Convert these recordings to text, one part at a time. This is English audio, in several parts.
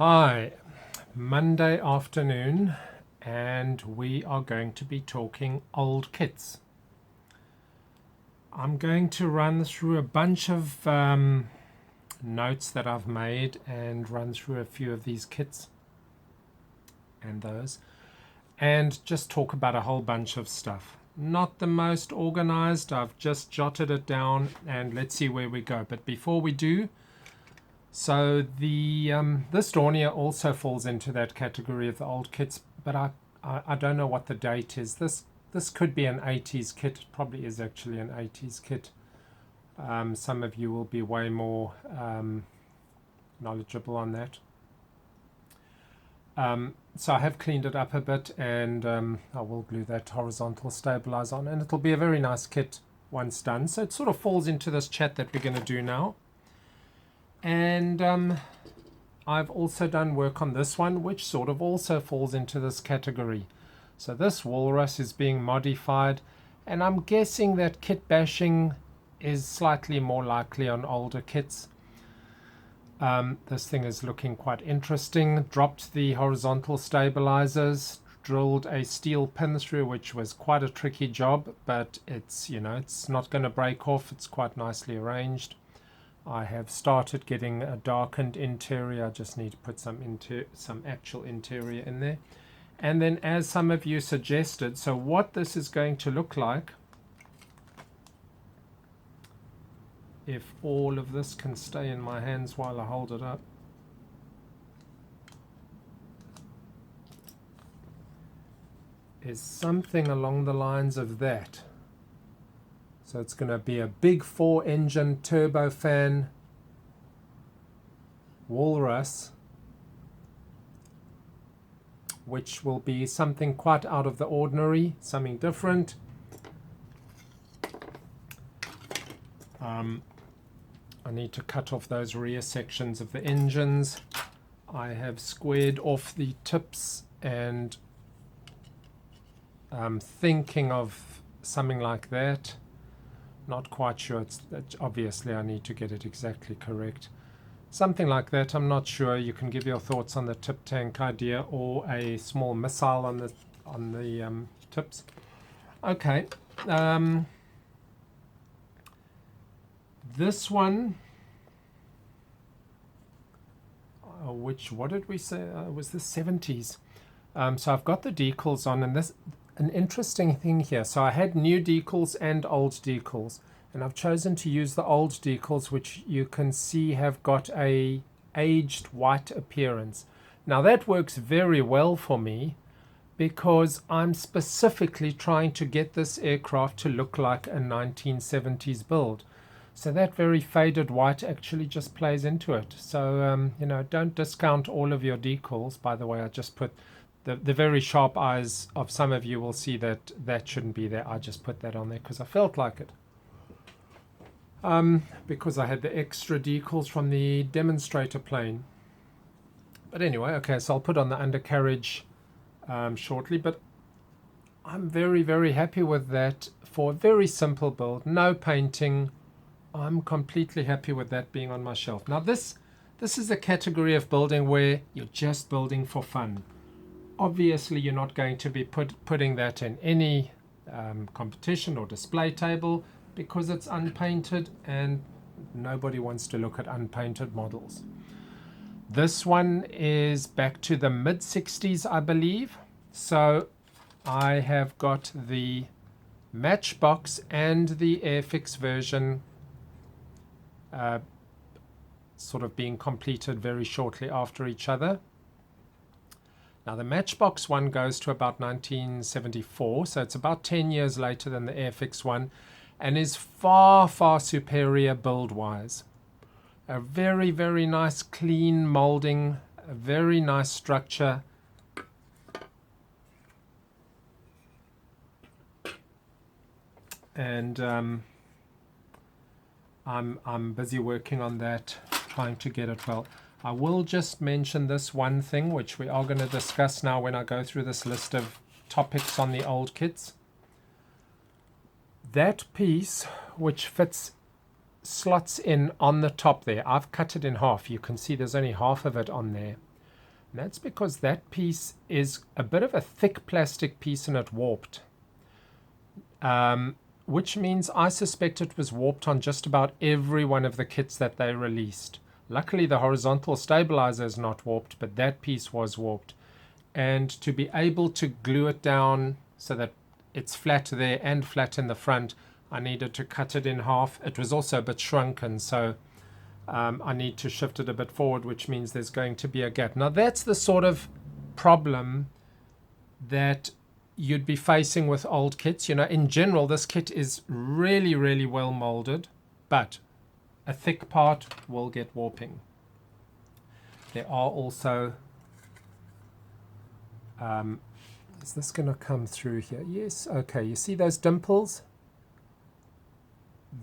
Hi, Monday afternoon, and we are going to be talking old kits. I'm going to run through a bunch of notes that I've made and run through a few of these kits and those, and just talk about a whole bunch of stuff. Not the most organized, I've just jotted it down and let's see where we go. But before we do, so this Dornier also falls into that category of the old kits, but I don't know what the date is. This could be an 80s kit. It probably is actually an 80s kit. Some of you will be way more knowledgeable on that. So I have cleaned it up a bit, and I will glue that horizontal stabilizer on, and it'll be a very nice kit once done. So it sort of falls into this chat that we're going to do now. And I've also done work on this one, which sort of also falls into this category. So this walrus is being modified, and I'm guessing that kit bashing is slightly more likely on older kits. This thing is looking quite interesting. Dropped the horizontal stabilizers, drilled a steel pin through, which was quite a tricky job, but it's not going to break off. It's quite nicely arranged. I have started getting a darkened interior. I just need to put some actual interior in there. And then, as some of you suggested, so what this is going to look like, if all of this can stay in my hands while I hold it up, is something along the lines of that. So it's going to be a big 4-engine turbofan walrus, which will be something quite out of the ordinary, something different. I need to cut off those rear sections of the engines. I have squared off the tips and thinking of something like that. Not quite sure. Obviously I need to get it exactly correct. Something like that. I'm not sure. You can give your thoughts on the tip tank idea or a small missile on the tips. Okay. This one, what did we say? Was the 70s. So I've got the decals on, and this an interesting thing here. So I had new decals and old decals, and I've chosen to use the old decals, which you can see have got a aged white appearance. Now that works very well for me because I'm specifically trying to get this aircraft to look like a 1970s build. So that very faded white actually just plays into it. So, don't discount all of your decals. By the way, I just put the very sharp eyes of some of you will see that shouldn't be there. I just put that on there because I felt like it. Because I had the extra decals from the demonstrator plane. But anyway, okay, so I'll put on the undercarriage shortly. But I'm very, very happy with that for a very simple build. No painting. I'm completely happy with that being on my shelf. Now this is a category of building where you're just building for fun. Obviously, you're not going to be putting that in any competition or display table because it's unpainted and nobody wants to look at unpainted models. This one is back to the mid-60s, I believe. So I have got the Matchbox and the Airfix version sort of being completed very shortly after each other. Now the Matchbox one goes to about 1974, so it's about 10 years later than the Airfix one, and is far, far superior build-wise. A very, very nice clean molding, a very nice structure. And I'm busy working on that, trying to get it well. I will just mention this one thing, which we are going to discuss now when I go through this list of topics on the old kits. That piece, which slots in on the top there, I've cut it in half. You can see there's only half of it on there. And that's because that piece is a bit of a thick plastic piece and it warped. Which means I suspect it was warped on just about every one of the kits that they released. Luckily, the horizontal stabilizer is not warped, but that piece was warped. And to be able to glue it down so that it's flat there and flat in the front, I needed to cut it in half. It was also a bit shrunken, so I need to shift it a bit forward, which means there's going to be a gap. Now, that's the sort of problem that you'd be facing with old kits. You know, in general, this kit is really, really well molded, but a thick part will get warping. There are also, is this going to come through here? Yes, okay, you see those dimples?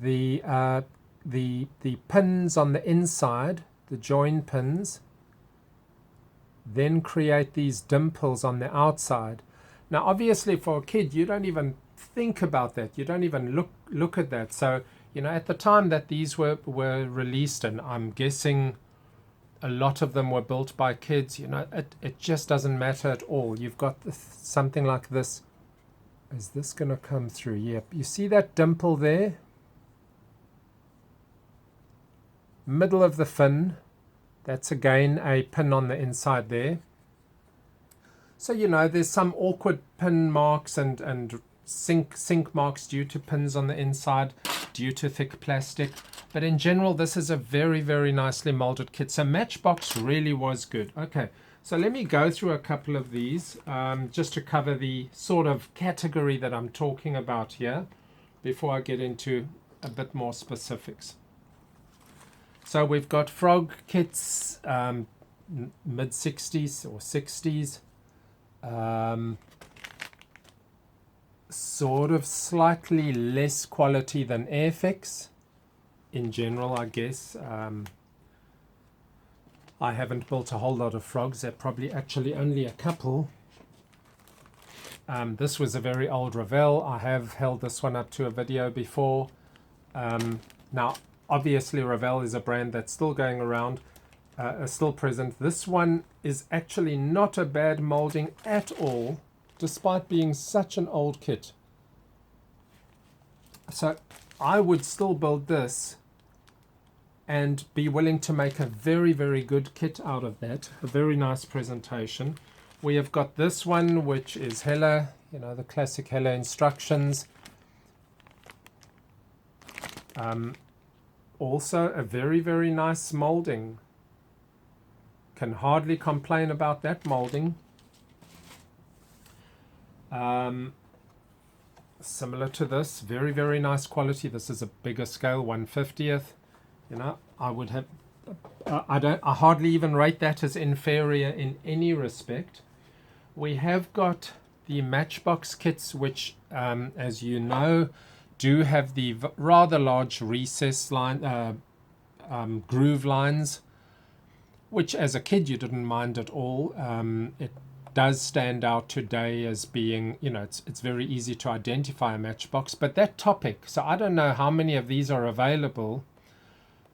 The pins on the inside, the join pins, then create these dimples on the outside. Now, obviously, for a kid, you don't even think about that. You don't even look at that. So, you know, at the time that these were released, and I'm guessing a lot of them were built by kids, you know, it just doesn't matter at all. You've got something like this. Is this going to come through? Yep. You see that dimple there? Middle of the fin. That's again a pin on the inside there. So, you know, there's some awkward pin marks and sink marks due to pins on the inside, due to thick plastic. But in general, this is a very, very nicely molded kit. So Matchbox really was good. Okay, so let me go through a couple of these just to cover the sort of category that I'm talking about here before I get into a bit more specifics. So we've got frog kits, mid-60s or 60s. Sort of slightly less quality than Airfix in general, I guess. I haven't built a whole lot of frogs. There are probably actually only a couple. This was a very old Revell. I have held this one up to a video before. Now, obviously, Revell is a brand that's still going around, still present. This one is actually not a bad molding at all, despite being such an old kit. So I would still build this and be willing to make a very, very good kit out of that. A very nice presentation. We have got this one, which is Hella, you know, the classic Hella instructions. Also a very, very nice molding. Can hardly complain about that molding. Similar to this, very, very nice quality. This is a bigger scale, 1/50th. You know, I would have, I hardly even rate that as inferior in any respect. We have got the Matchbox kits, which, as you know, do have the rather large recess line, groove lines, which as a kid you didn't mind at all. It does stand out today as being, you know, it's very easy to identify a Matchbox. But that topic, so I don't know how many of these are available.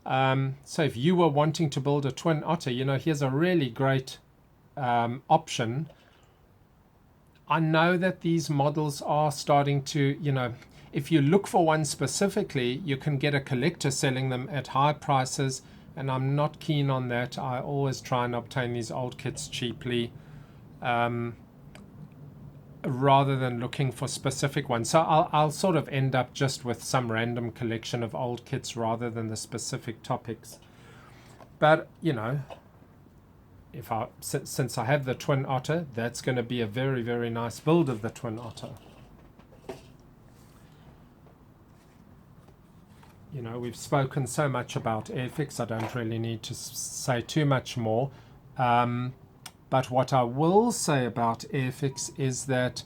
So if you were wanting to build a Twin Otter, you know, here's a really great option. I know that these models are starting to, you know, if you look for one specifically, you can get a collector selling them at high prices, and I'm not keen on that. I always try and obtain these old kits cheaply, rather than looking for specific ones. So I'll sort of end up just with some random collection of old kits rather than the specific topics. But, you know, since I have the Twin Otter, that's going to be a very, very nice build of the Twin Otter. You know, we've spoken so much about Airfix, I don't really need to say too much more. But what I will say about Airfix is that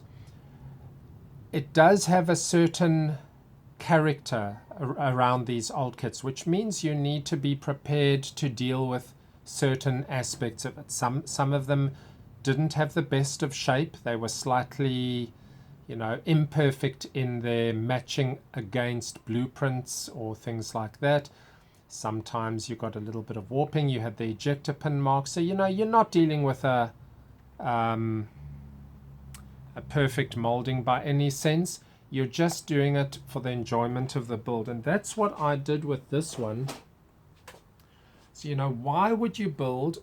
it does have a certain character around these old kits, which means you need to be prepared to deal with certain aspects of it. Some of them didn't have the best of shape. They were slightly, you know, imperfect in their matching against blueprints or things like that. Sometimes you got a little bit of warping. You had the ejector pin mark. So, you know, you're not dealing with a perfect molding by any sense. You're just doing it for the enjoyment of the build. And that's what I did with this one. So, you know, why would you build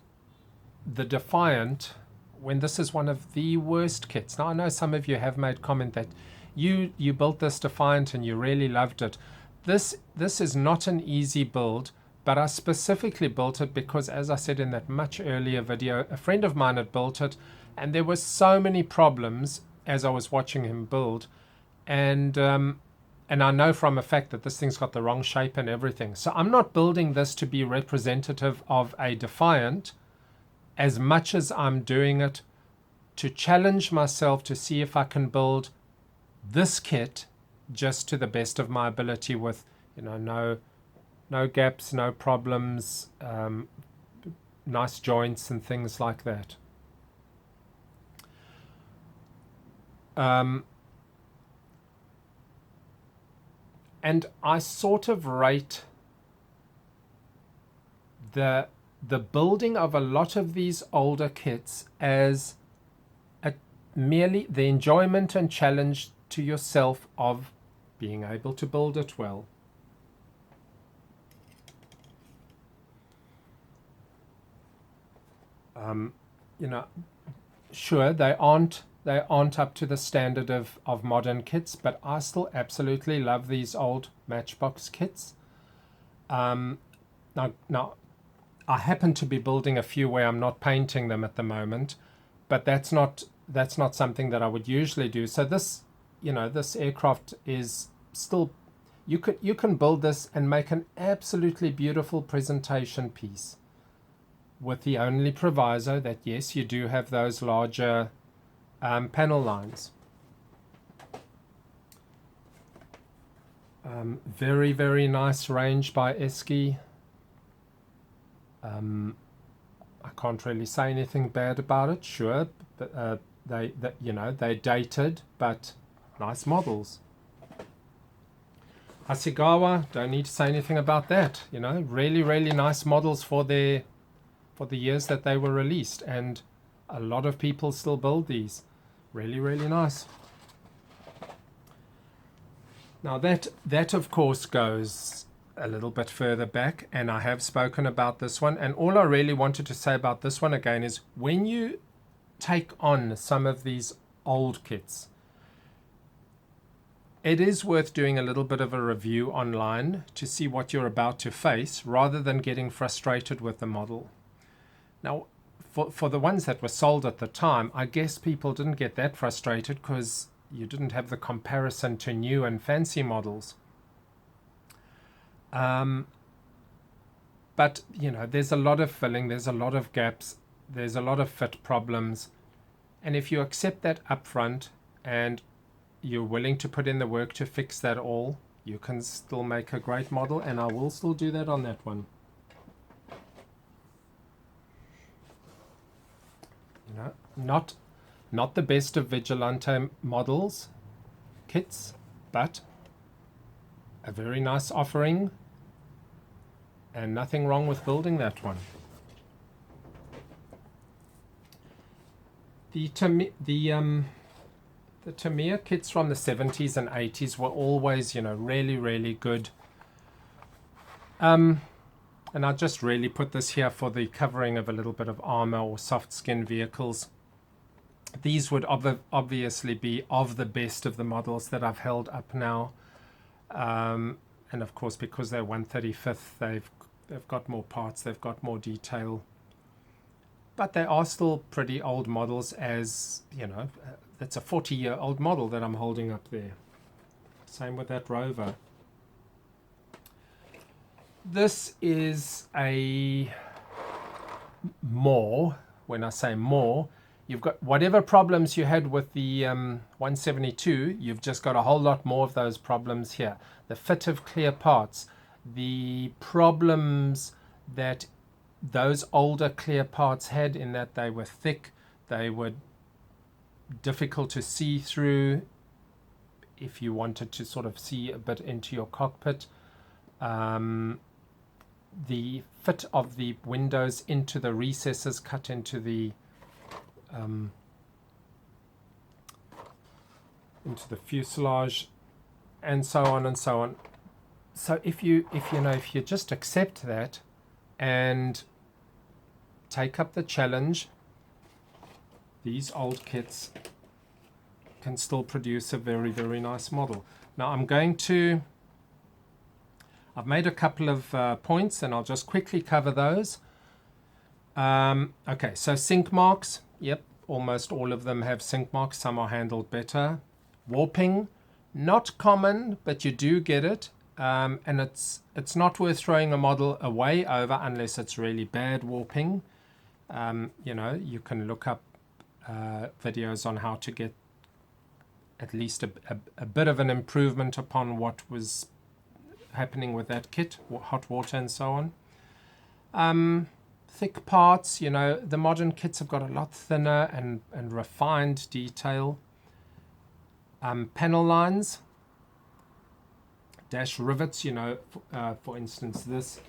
the Defiant when this is one of the worst kits? Now, I know some of you have made comment that you built this Defiant and you really loved it. This is not an easy build, but I specifically built it because, as I said in that much earlier video, a friend of mine had built it, and there were so many problems as I was watching him build, and I know from a fact that this thing's got the wrong shape and everything. So I'm not building this to be representative of a Defiant as much as I'm doing it to challenge myself to see if I can build this kit just to the best of my ability with, you know, no gaps, no problems, nice joints and things like that. And I sort of rate the building of a lot of these older kits as merely the enjoyment and challenge to yourself of being able to build it well. You know, sure, they aren't up to the standard of modern kits, but I still absolutely love these old Matchbox kits. Now I happen to be building a few where I'm not painting them at the moment, but that's not something that I would usually do. So this, you know, this aircraft is still, you can build this and make an absolutely beautiful presentation piece, with the only proviso that yes, you do have those larger panel lines. Very, very nice range by Esky. I can't really say anything bad about it. Sure, but they dated, but nice models. Hasegawa, don't need to say anything about that. You know, really, really nice models for the years that they were released, and a lot of people still build these. Really, really nice. Now that of course goes a little bit further back, and I have spoken about this one, and all I really wanted to say about this one again is when you take on some of these old kits, it is worth doing a little bit of a review online to see what you're about to face, rather than getting frustrated with the model. Now, for the ones that were sold at the time, I guess people didn't get that frustrated because you didn't have the comparison to new and fancy models. But, you know, there's a lot of filling, there's a lot of gaps, there's a lot of fit problems. And if you accept that upfront and you're willing to put in the work to fix that all, you can still make a great model, and I will still do that on that one. You know, not the best of Vigilante models, kits, but a very nice offering, and nothing wrong with building that one. The Tamiya kits from the 70s and 80s were always, you know, really, really good. And I just really put this here for the covering of a little bit of armor or soft skin vehicles. These would obviously be of the best of the models that I've held up now. And of course, because they're 1/35th, they've got more parts, they've got more detail. But they are still pretty old models, as, you know, that's a 40-year-old model that I'm holding up there. Same with that Rover. This is a more, when I say more, you've got whatever problems you had with the 172, you've just got a whole lot more of those problems here. The fit of clear parts, the problems that those older clear parts had, in that they were thick, they were difficult to see through if you wanted to sort of see a bit into your cockpit. the fit of the windows into the recesses cut into the fuselage, and so on and so on. So if you just accept that and take up the challenge, these old kits can still produce a very, very nice model. Now I've made a couple of points, and I'll just quickly cover those. Okay, so sink marks. Yep, almost all of them have sink marks. Some are handled better. Warping, not common, but you do get it. And it's not worth throwing a model away over unless it's really bad warping. You can look up videos on how to get at least a bit of an improvement upon what was happening with that kit, hot water and so on. Thick parts, the modern kits have got a lot thinner and refined detail. Panel lines, dash rivets, for instance this,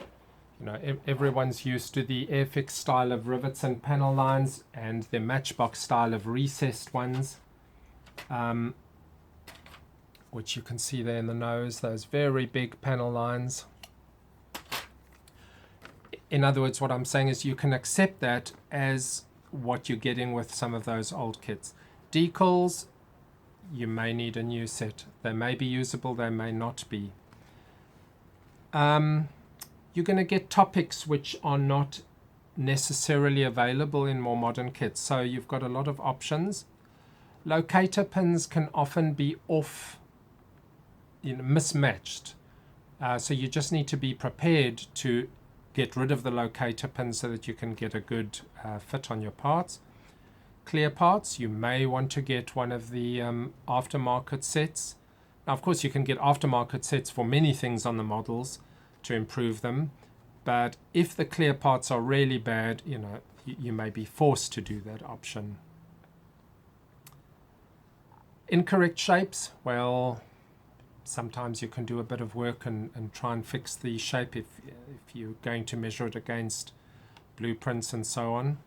everyone's used to the Airfix style of rivets and panel lines, and the Matchbox style of recessed ones, which you can see there in the nose, those very big panel lines. In other words, what I'm saying is you can accept that as what you're getting with some of those old kits. Decals, you may need a new set. They may be usable, they may not be. You're going to get topics which are not necessarily available in more modern kits, so you've got a lot of options. Locator pins can often be off, mismatched, so you just need to be prepared to get rid of the locator pins so that you can get a good fit on your parts. Clear parts, you may want to get one of the aftermarket sets. Now, of course, you can get aftermarket sets for many things on the models to improve them, but if the clear parts are really bad, you may be forced to do that option. Incorrect shapes, well, sometimes you can do a bit of work and try and fix the shape if you're going to measure it against blueprints and so on.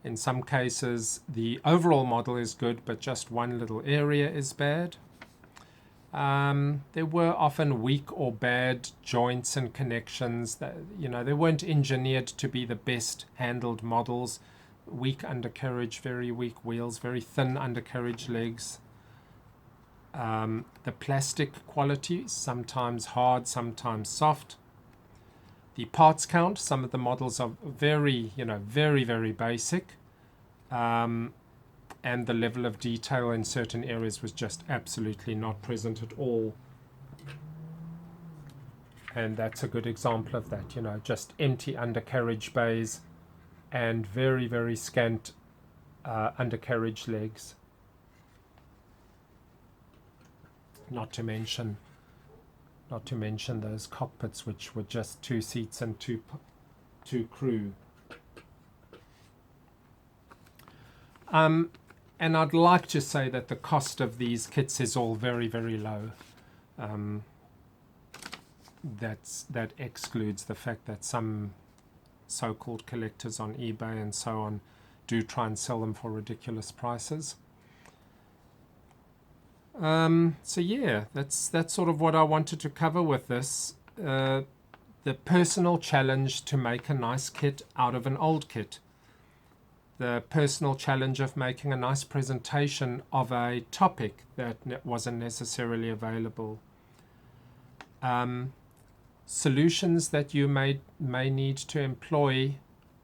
In some cases, the overall model is good, but just one little area is bad. There were often weak or bad joints and connections that, they weren't engineered to be the best handled models. Weak undercarriage, very weak wheels, very thin undercarriage legs. The plastic quality, sometimes hard, sometimes soft. The parts count, some of the models are very, very, very basic. And the level of detail in certain areas was just absolutely not present at all. And that's a good example of that, just empty undercarriage bays and very, very scant undercarriage legs. Not to mention those cockpits, which were just 2 seats and two crew. And I'd like to say that the cost of these kits is all very, very low. That excludes the fact that some so-called collectors on eBay and so on do try and sell them for ridiculous prices. So yeah, that's sort of what I wanted to cover with this. The personal challenge to make a nice kit out of an old kit. The personal challenge of making a nice presentation of a topic that wasn't necessarily available. Solutions that you may need to employ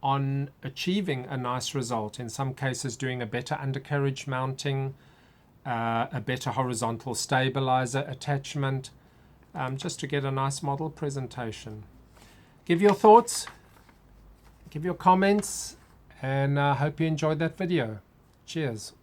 on achieving a nice result. In some cases, doing a better undercarriage mounting, a better horizontal stabilizer attachment, just to get a nice model presentation. Give your thoughts, give your comments, and I hope you enjoyed that video. Cheers.